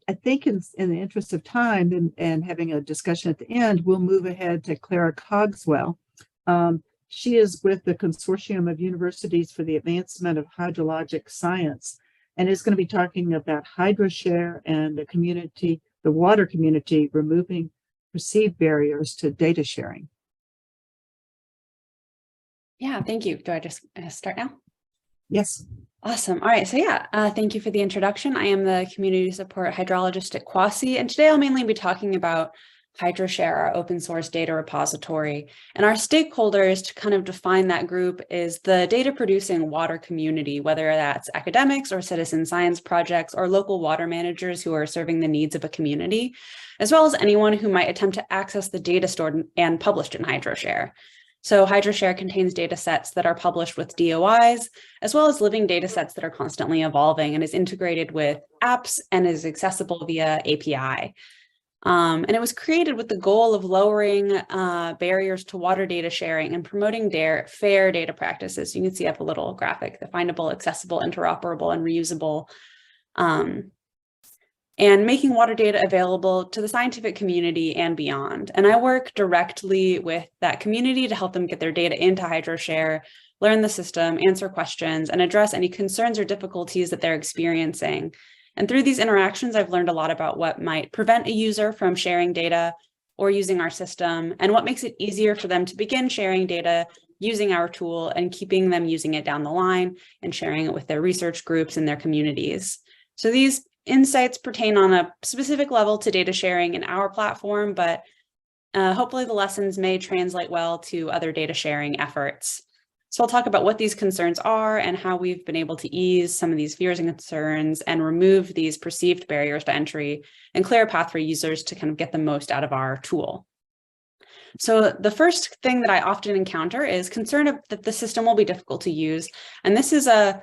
I think in the interest of time and having a discussion at the end, we'll move ahead to Clara Cogswell. She is with the Consortium of Universities for the Advancement of Hydrologic Science, and is going to be talking about HydroShare and the water community removing perceived barriers to data sharing. Yeah, thank you. Do I just start now? Yes. Awesome. All right. So yeah, thank you for the introduction. I am the community support hydrologist at Quasi, and today I'll mainly be talking about HydroShare, our open source data repository. And our stakeholders, to kind of define that group, is the data producing water community, whether that's academics or citizen science projects or local water managers who are serving the needs of a community, as well as anyone who might attempt to access the data stored and published in HydroShare. So HydroShare contains data sets that are published with DOIs, as well as living data sets that are constantly evolving and is integrated with apps and is accessible via API. And it was created with the goal of lowering barriers to water data sharing and promoting fair data practices. You can see up a little graphic, the findable, accessible, interoperable, and reusable, and making water data available to the scientific community and beyond. And I work directly with that community to help them get their data into HydroShare, learn the system, answer questions, and address any concerns or difficulties that they're experiencing. And through these interactions, I've learned a lot about what might prevent a user from sharing data or using our system, and what makes it easier for them to begin sharing data using our tool and keeping them using it down the line and sharing it with their research groups and their communities. So these insights pertain on a specific level to data sharing in our platform, but hopefully the lessons may translate well to other data sharing efforts. So I'll talk about what these concerns are and how we've been able to ease some of these fears and concerns and remove these perceived barriers to entry and clear a path for users to kind of get the most out of our tool. So the first thing that I often encounter is concern that the system will be difficult to use. And this is a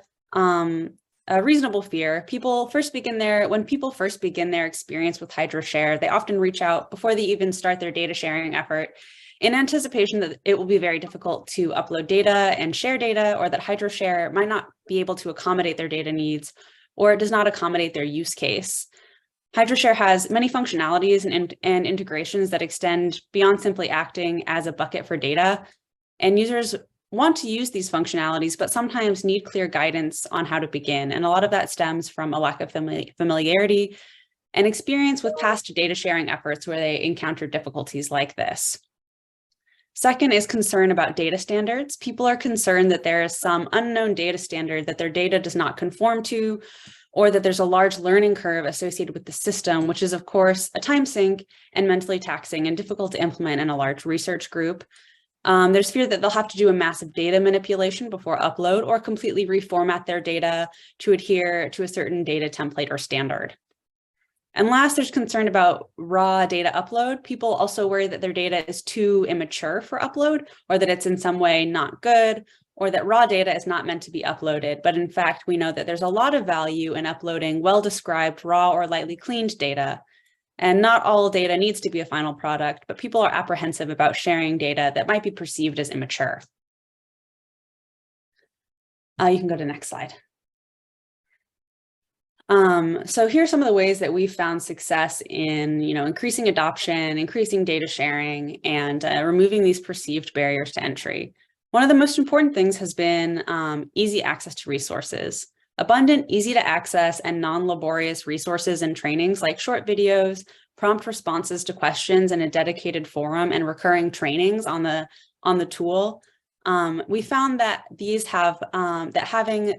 reasonable fear. When people first begin their experience with HydroShare, they often reach out before they even start their data sharing effort in anticipation that it will be very difficult to upload data and share data, or that HydroShare might not be able to accommodate their data needs, or it does not accommodate their use case. HydroShare has many functionalities and integrations that extend beyond simply acting as a bucket for data, and users want to use these functionalities, but sometimes need clear guidance on how to begin. And a lot of that stems from a lack of familiarity and experience with past data sharing efforts where they encountered difficulties like this. Second is concern about data standards. People are concerned that there is some unknown data standard that their data does not conform to, or that there's a large learning curve associated with the system, which is of course a time sink and mentally taxing and difficult to implement in a large research group. There's fear that they'll have to do a massive data manipulation before upload, or completely reformat their data to adhere to a certain data template or standard. And last, there's concern about raw data upload. People also worry that their data is too immature for upload, or that it's in some way not good, or that raw data is not meant to be uploaded. But in fact, we know that there's a lot of value in uploading well-described raw or lightly cleaned data. And not all data needs to be a final product, but people are apprehensive about sharing data that might be perceived as immature. You can go to the next slide. So here are some of the ways that we've found success in, increasing adoption, increasing data sharing, and removing these perceived barriers to entry. One of the most important things has been easy access to resources. Abundant, easy to access, and non-laborious resources and trainings like short videos, prompt responses to questions, and a dedicated forum and recurring trainings on the tool. We found that having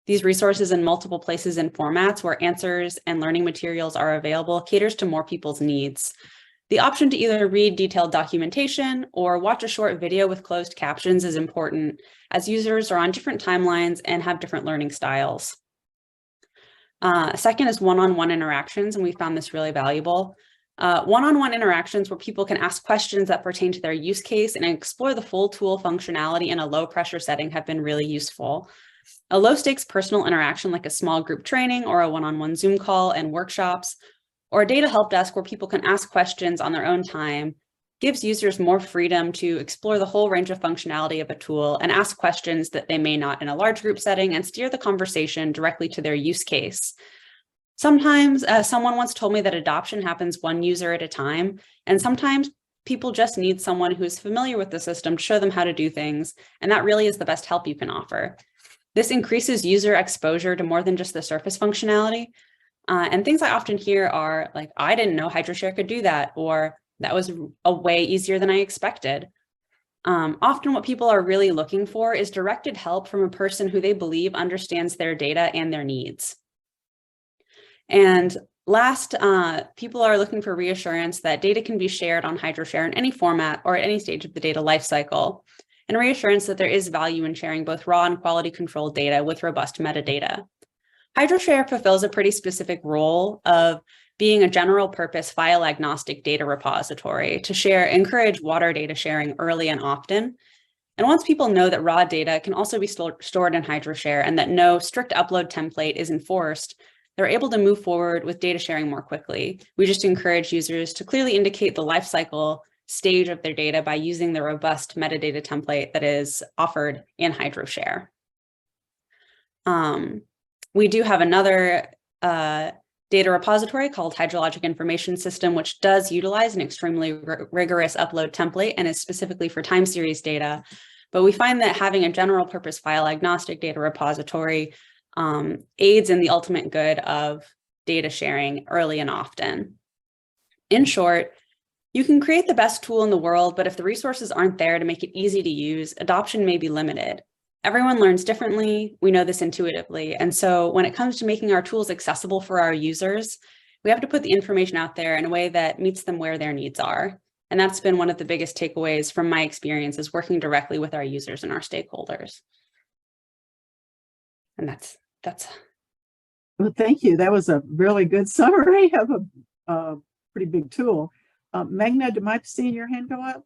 these resources in multiple places and formats where answers and learning materials are available caters to more people's needs. The option to either read detailed documentation or watch a short video with closed captions is important, as users are on different timelines and have different learning styles. Second is one-on-one interactions, and we found this really valuable. One-on-one interactions where people can ask questions that pertain to their use case and explore the full tool functionality in a low-pressure setting have been really useful. A low-stakes personal interaction like a small group training or a one-on-one Zoom call and workshops, or a data help desk where people can ask questions on their own time, gives users more freedom to explore the whole range of functionality of a tool and ask questions that they may not in a large group setting, and steer the conversation directly to their use case. Sometimes someone once told me that adoption happens one user at a time, and sometimes people just need someone who's familiar with the system to show them how to do things, and that really is the best help you can offer. This increases user exposure to more than just the surface functionality. And things I often hear are like, I didn't know HydroShare could do that, or that was a way easier than I expected. Often what people are really looking for is directed help from a person who they believe understands their data and their needs. And last, people are looking for reassurance that data can be shared on HydroShare in any format or at any stage of the data lifecycle, and reassurance that there is value in sharing both raw and quality controlled data with robust metadata. HydroShare fulfills a pretty specific role of being a general purpose file agnostic data repository to encourage water data sharing early and often. And once people know that raw data can also be stored in HydroShare and that no strict upload template is enforced, they're able to move forward with data sharing more quickly. We just encourage users to clearly indicate the lifecycle stage of their data by using the robust metadata template that is offered in HydroShare. We do have another data repository called Hydrologic Information System, which does utilize an extremely rigorous upload template and is specifically for time series data. But we find that having a general purpose file agnostic data repository aids in the ultimate good of data sharing early and often. In short, you can create the best tool in the world, but if the resources aren't there to make it easy to use, adoption may be limited. Everyone learns differently. We know this intuitively. And so when it comes to making our tools accessible for our users, we have to put the information out there in a way that meets them where their needs are. And that's been one of the biggest takeaways from my experience, is working directly with our users and our stakeholders. And that's. Well, thank you. That was a really good summary of a pretty big tool. Meghna, am I seeing your hand go up?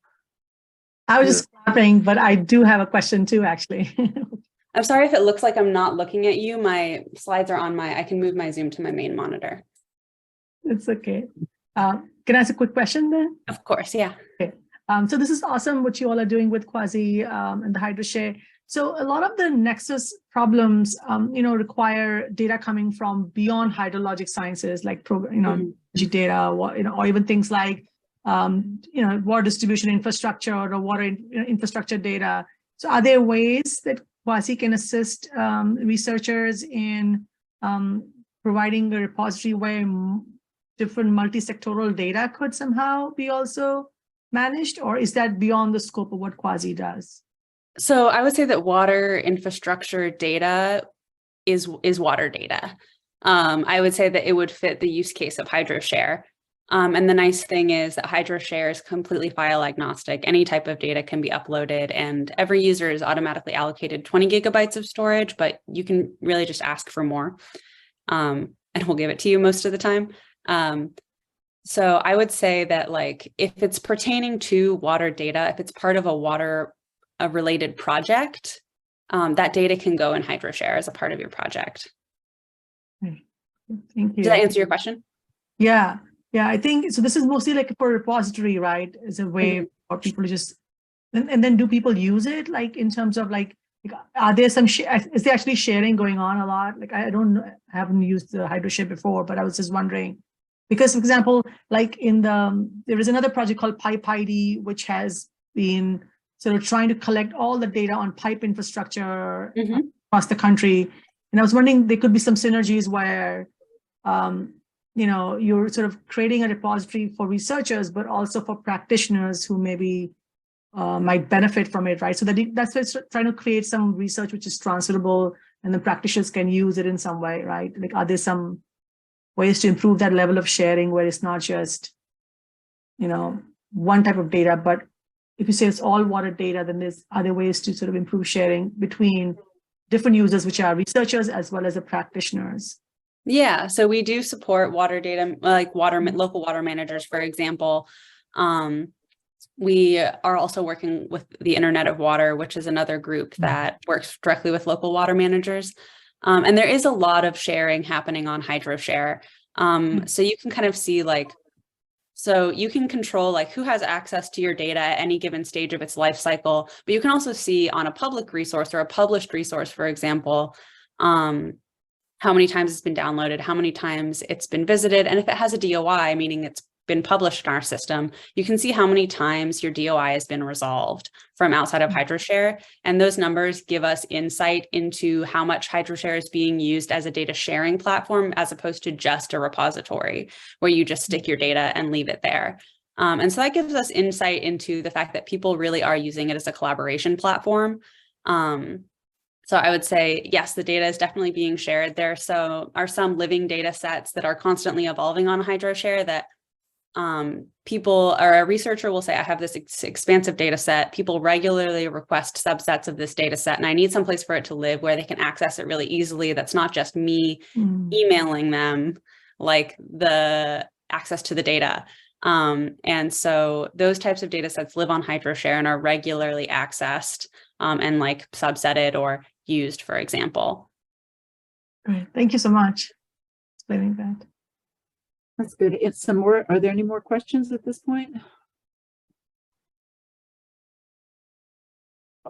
I was just clapping, but I do have a question too, actually. I'm sorry if it looks like I'm not looking at you. My slides are on I can move my Zoom to my main monitor. It's okay. Can I ask a quick question then? Of course, yeah. Okay. So this is awesome what you all are doing with Quasi and the HydroShare. So a lot of the Nexus problems, require data coming from beyond hydrologic sciences, like data, or even things like water distribution infrastructure or water infrastructure data. So are there ways that Quasi can assist researchers in providing a repository where different multi-sectoral data could somehow be also managed, or is that beyond the scope of what Quasi does? So I would say that water infrastructure data is water data. I would say that it would fit the use case of HydroShare. And the nice thing is that HydroShare is completely file agnostic. Any type of data can be uploaded, and every user is automatically allocated 20 gigabytes of storage, but you can really just ask for more. And we'll give it to you most of the time. So I would say that, like, if it's pertaining to water data, if it's part of a related project, that data can go in HydroShare as a part of your project. Thank you. Did that answer your question? Yeah, I think so. This is mostly like for repository, right? As a way for people to just, and then do people use it, like in terms of like are there some is there actually sharing going on a lot? Like I haven't used the HydroShare before, but I was just wondering, because for example, like there is another project called Pipe ID, which has been sort of trying to collect all the data on pipe infrastructure across the country. And I was wondering, there could be some synergies where, you're sort of creating a repository for researchers, but also for practitioners who maybe might benefit from it, right? So that's why it's trying to create some research which is transferable, and the practitioners can use it in some way, right? Like, are there some ways to improve that level of sharing where it's not just, one type of data, but if you say it's all water data, then there's other ways to sort of improve sharing between different users, which are researchers as well as the practitioners. Yeah, so we do support water data, like local water managers, for example. We are also working with the Internet of Water, which is another group that works directly with local water managers. And there is a lot of sharing happening on HydroShare. So you can kind of see so you can control who has access to your data at any given stage of its life cycle, but you can also see on a public resource or a published resource, for example, how many times it's been downloaded, how many times it's been visited. And if it has a DOI, meaning it's been published in our system, you can see how many times your DOI has been resolved from outside of HydroShare. And those numbers give us insight into how much HydroShare is being used as a data sharing platform, as opposed to just a repository where you just stick your data and leave it there. And so that gives us insight into the fact that people really are using it as a collaboration platform. So I would say, yes, the data is definitely being shared. There are some living data sets that are constantly evolving on HydroShare that people or a researcher will say, I have this expansive data set. People regularly request subsets of this data set, and I need some place for it to live where they can access it really easily. That's not just me emailing them like the access to the data. And so those types of data sets live on HydroShare and are regularly accessed and like subsetted or used, for example. Great. Thank you so much for explaining that. That's good. It's some more. Are there any more questions at this point?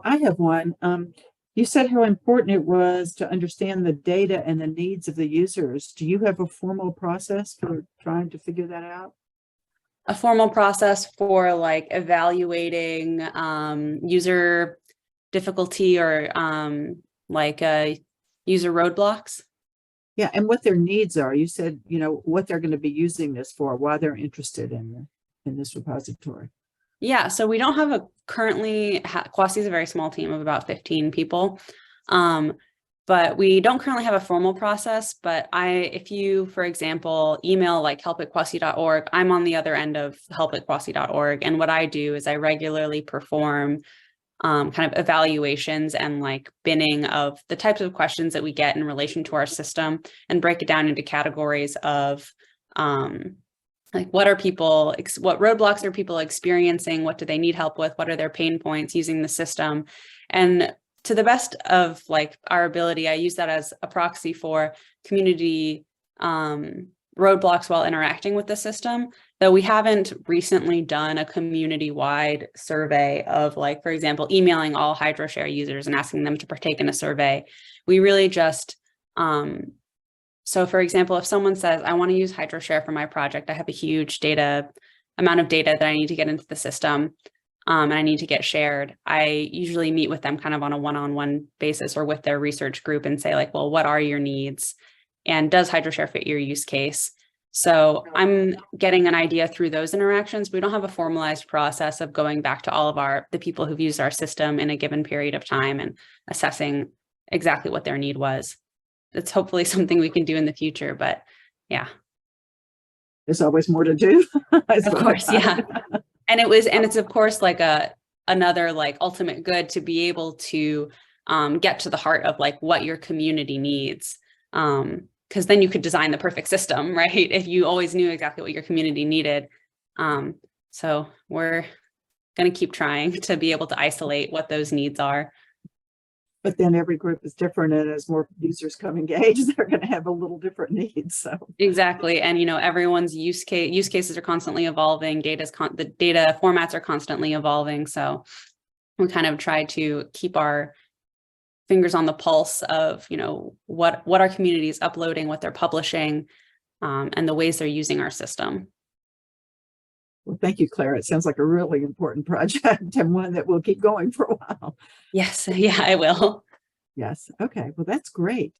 I have one. You said how important it was to understand the data and the needs of the users. Do you have a formal process for trying to figure that out? A formal process for like evaluating user difficulty or user roadblocks? Yeah, and what their needs are. You said, what they're going to be using this for, why they're interested in this repository. Yeah, so we don't have a currently, Kwasi is a very small team of about 15 people, but we don't currently have a formal process. But if you, for example, email like help@kwasi.org, I'm on the other end of help@kwasi.org. And what I do is I regularly perform kind of evaluations and like binning of the types of questions that we get in relation to our system, and break it down into categories of like what roadblocks are people experiencing, what do they need help with, what are their pain points using the system. And to the best of like our ability, I use that as a proxy for community roadblocks while interacting with the system, though we haven't recently done a community-wide survey of, like, for example, emailing all HydroShare users and asking them to partake in a survey. We really just, so for example, if someone says, I want to use HydroShare for my project, I have a huge amount of data that I need to get into the system, and I need to get shared, I usually meet with them kind of on a one-on-one basis or with their research group and say like, well, what are your needs? And does HydroShare fit your use case? So I'm getting an idea through those interactions. We don't have a formalized process of going back to all of the people who've used our system in a given period of time and assessing exactly what their need was. It's hopefully something we can do in the future, but yeah. There's always more to do. Of course, yeah. And it's of course like another like ultimate good to be able to get to the heart of like what your community needs. Because then you could design the perfect system, right? If you always knew exactly what your community needed. So we're going to keep trying to be able to isolate what those needs are. But then every group is different, and as more users come engaged, they're going to have a little different needs. So exactly, and everyone's use cases are constantly evolving. The data formats are constantly evolving. So we kind of try to keep our fingers on the pulse of what our community is uploading, what they're publishing, and the ways they're using our system. Well, thank you, Clara. It sounds like a really important project and one that will keep going for a while. Yes, yeah, I will. Yes. Okay. Well, that's great.